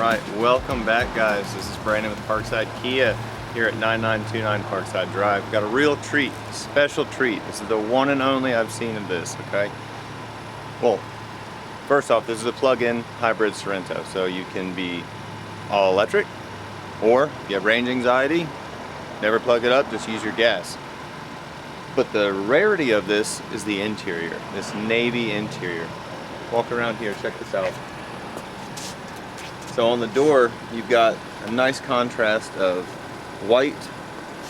Alright, welcome back guys. This is Brandon with Parkside Kia here at 9929 Parkside Drive. Got a real treat, special treat. This is the one and only I've seen of this, okay? Well, first off, this is a plug-in hybrid Sorento, so you can be all electric, or if you have range anxiety, never plug it up, just use your gas. But the rarity of this is the interior, this navy interior. Walk around here, check this out. So on the door, you've got a nice contrast of white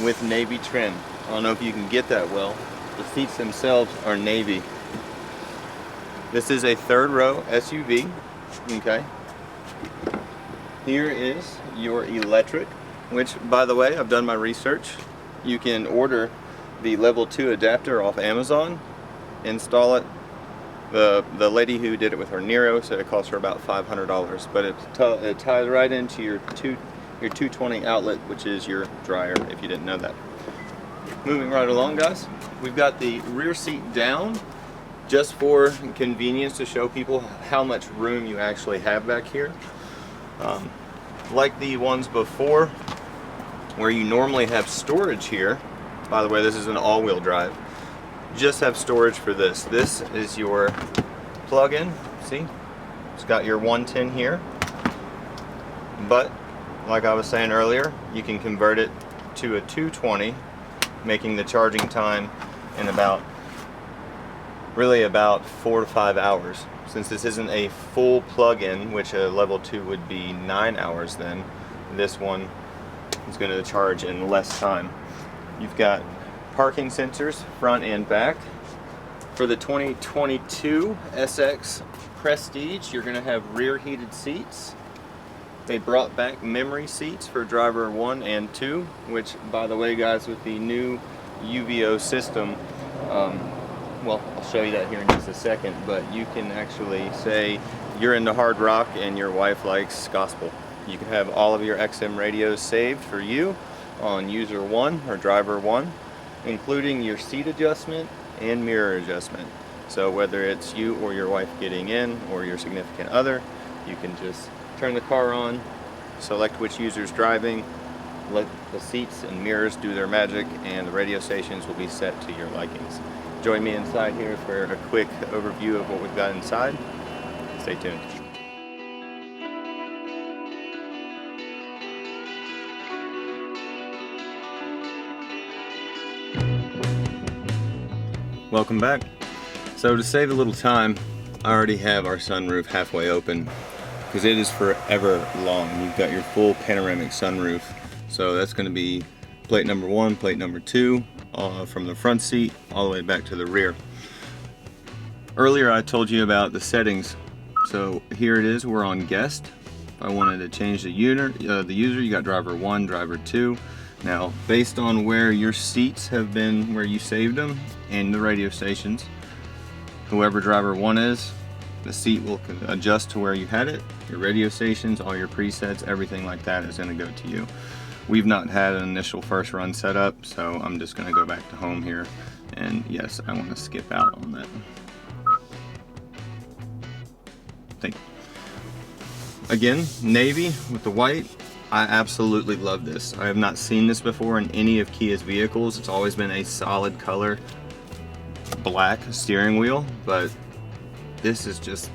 with navy trim. I don't know if you can get that well. The seats themselves are navy. This is a third row SUV, okay? Here is your electric, which by the way, I've done my research. You can order the level 2 adapter off Amazon, install it. The lady who did it with her Nero said it cost her about $500, but it ties right into your 220 outlet, which is your dryer, if you didn't know that. Moving right along, guys, we've got the rear seat down just for convenience to show people how much room you actually have back here. Like the ones before, where you normally have storage here. By the way, this is an all-wheel drive. Just have storage for this. This is your plug-in. See, it's got your 110 here, but like I was saying earlier, you can convert it to a 220, making the charging time in about 4 to 5 hours. Since this isn't a full plug-in, which a level 2 would be 9 hours, then this one is going to charge in less time. You've got parking sensors front and back. For the 2022 SX Prestige, you're going to have rear heated seats. They brought back memory seats for driver 1 and 2, which by the way guys, with the new UVO system, well, I'll show you that here in just a second, but you can actually say you're into hard rock and your wife likes gospel. You can have all of your XM radios saved for you on user 1 or driver 1, including your seat adjustment and mirror adjustment. So whether it's you or your wife getting in, or your significant other, you can just turn the car on, select which user's driving, let the seats and mirrors do their magic, and the radio stations will be set to your likings. Join me inside here for a quick overview of what we've got inside. Stay tuned. Welcome back. So to save a little time, I already have our sunroof halfway open because it is forever long. You've got your full panoramic sunroof. So that's going to be plate number 1, plate number 2, from the front seat all the way back to the rear. Earlier I told you about the settings. So here it is, we're on guest. If I wanted to change the user, you got driver 1, driver 2. Now, based on where your seats have been, where you saved them, and the radio stations, whoever driver 1 is, the seat will adjust to where you had it. Your radio stations, all your presets, everything like that is going to go to you. We've not had an initial first run setup, so I'm just going to go back to home here. And yes, I want to skip out on that. Again, navy with the white. I absolutely love this. I have not seen this before in any of Kia's vehicles. It's always been a solid color, black steering wheel, but this is just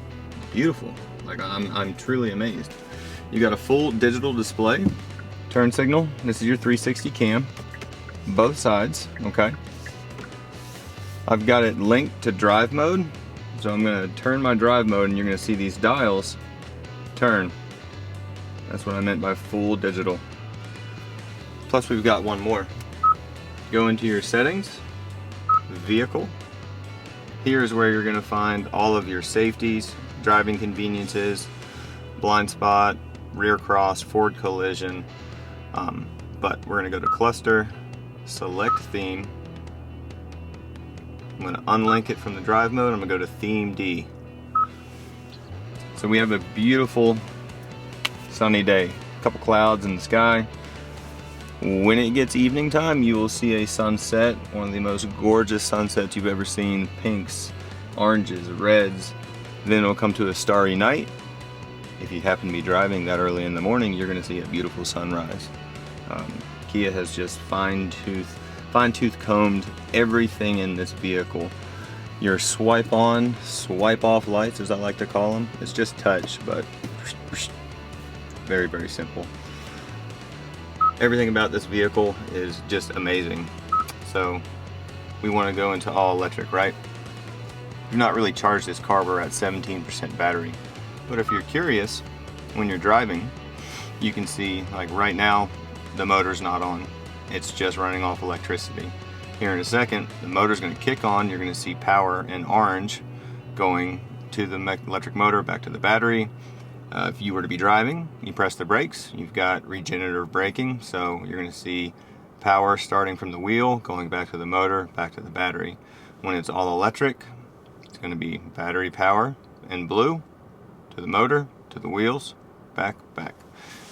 beautiful. Like I'm truly amazed. You got a full digital display, turn signal. This is your 360 cam, both sides, okay? I've got it linked to drive mode. So I'm gonna turn my drive mode and you're gonna see these dials turn. That's what I meant by full digital. Plus we've got one more. Go into your settings, vehicle. Here's where you're gonna find all of your safeties, driving conveniences, blind spot, rear cross, forward collision. But we're gonna go to cluster, select theme. I'm gonna unlink it from the drive mode. I'm gonna go to theme D. So we have a beautiful sunny day, a couple clouds in the sky. When it gets evening time, you will see a sunset, one of the most gorgeous sunsets you've ever seen. Pinks, oranges, reds. Then it'll come to a starry night, if you happen to be driving that early in the morning, you're going to see a beautiful sunrise. Kia has just fine-tooth combed everything in this vehicle. Your swipe on, swipe off lights, as I like to call them, it's just touch, but very, very simple. Everything about this vehicle is just amazing. So we want to go into all electric, right? Do not really charge this car. We're at 17% battery. But if you're curious, when you're driving, you can see, like right now, the motor's not on. It's just running off electricity. Here in a second, the motor's going to kick on. You're going to see power in orange going to the electric motor, back to the battery. If you were to be driving, you press the brakes, you've got regenerative braking, so you're going to see power starting from the wheel, going back to the motor, back to the battery. When it's all electric, it's going to be battery power in blue, to the motor, to the wheels, back. And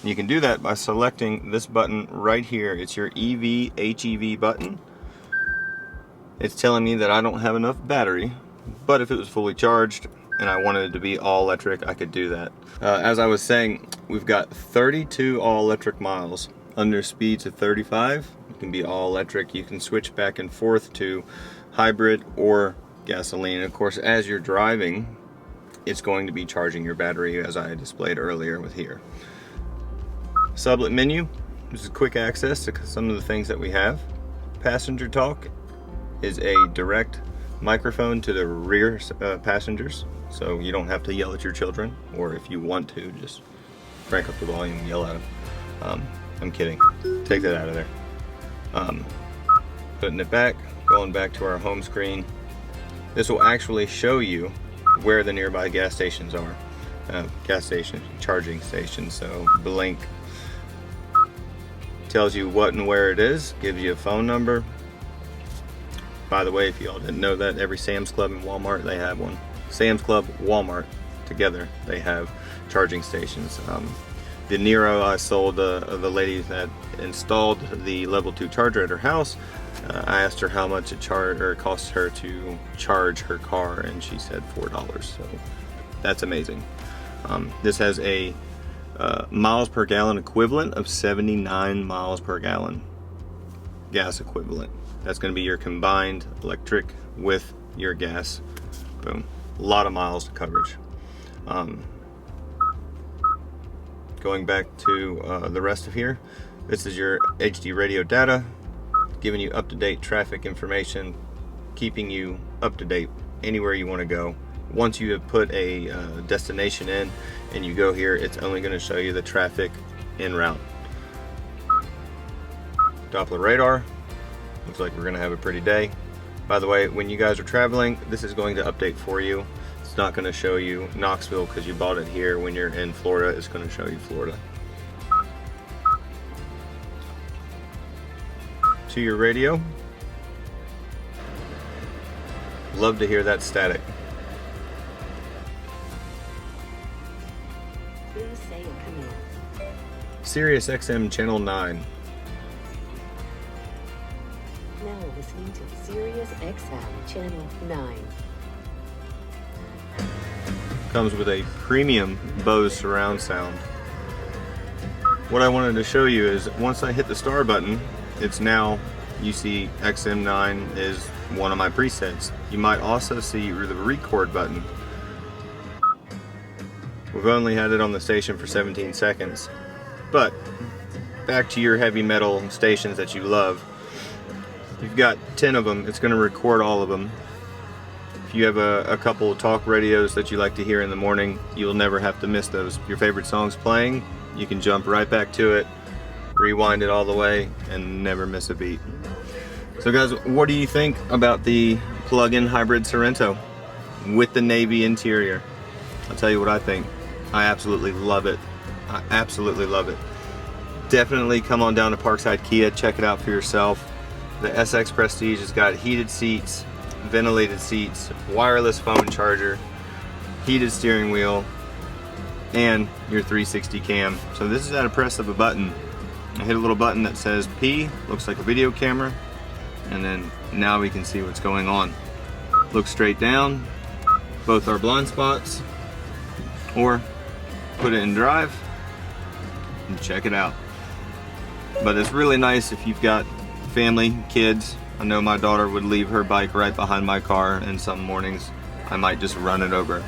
you can do that by selecting this button right here. It's your EV HEV button. It's telling me that I don't have enough battery, but if it was fully charged and I wanted it to be all electric, I could do that. As I was saying, we've got 32 all electric miles under speeds of 35. You can be all electric. You can switch back and forth to hybrid or gasoline. Of course, as you're driving, it's going to be charging your battery, as I displayed earlier with here. Sublet menu, this is quick access to some of the things that we have. Passenger talk is a direct microphone to the rear passengers, so you don't have to yell at your children, or if you want to, just crank up the volume and yell at them. I'm kidding. Take that out of there. Putting it back, going back to our home screen. This will actually show you where the nearby gas stations are. Gas stations, charging stations, so blink. Tells you what and where it is, gives you a phone number. By the way, if y'all didn't know that, every Sam's Club and Walmart, they have one. Sam's Club, Walmart, together, they have charging stations. The Nero I sold the lady that installed the level 2 charger at her house. I asked her how much it cost her to charge her car, and she said $4. So that's amazing. This has a miles per gallon equivalent of 79 miles per gallon gas equivalent. That's going to be your combined electric with your gas. Boom. A lot of miles to coverage. Going back to the rest of here, this is your HD radio data, giving you up-to-date traffic information, keeping you up to date anywhere you want to go. Once you have put a destination in and you go here, it's only going to show you the traffic en route. Doppler radar. Looks like we're going to have a pretty day. By the way, when you guys are traveling, this is going to update for you. It's not going to show you Knoxville because you bought it here. When you're in Florida, it's going to show you Florida. To your radio. Love to hear that static. Please say a command. Sirius XM Channel 9. Now listening to Sirius XM Channel 9. Comes with a premium Bose surround sound. What I wanted to show you is once I hit the star button, it's now, you see XM9 is one of my presets. You might also see the record button. We've only had it on the station for 17 seconds. But back to your heavy metal stations that you love. You've got 10 of them, it's going to record all of them. If you have a couple of talk radios that you like to hear in the morning, you'll never have to miss those. If your favorite song's playing, you can jump right back to it, rewind it all the way, and never miss a beat. So guys, what do you think about the plug-in hybrid Sorento with the navy interior? I'll tell you what I think. I absolutely love it. I absolutely love it. Definitely come on down to Parkside Kia, check it out for yourself. The SX Prestige has got heated seats, ventilated seats, wireless phone charger, heated steering wheel, and your 360 cam. So this is at a press of a button. I hit a little button that says P, looks like a video camera, and then now we can see what's going on. Look straight down, both our blind spots, or put it in drive and check it out. But it's really nice if you've got family, kids. I know my daughter would leave her bike right behind my car, and some mornings I might just run it over.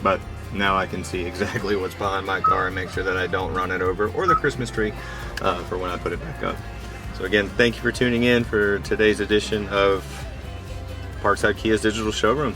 But now I can see exactly what's behind my car and make sure that I don't run it over, or the Christmas tree for when I put it back up. So again, thank you for tuning in for today's edition of Parkside Kia's Digital Showroom.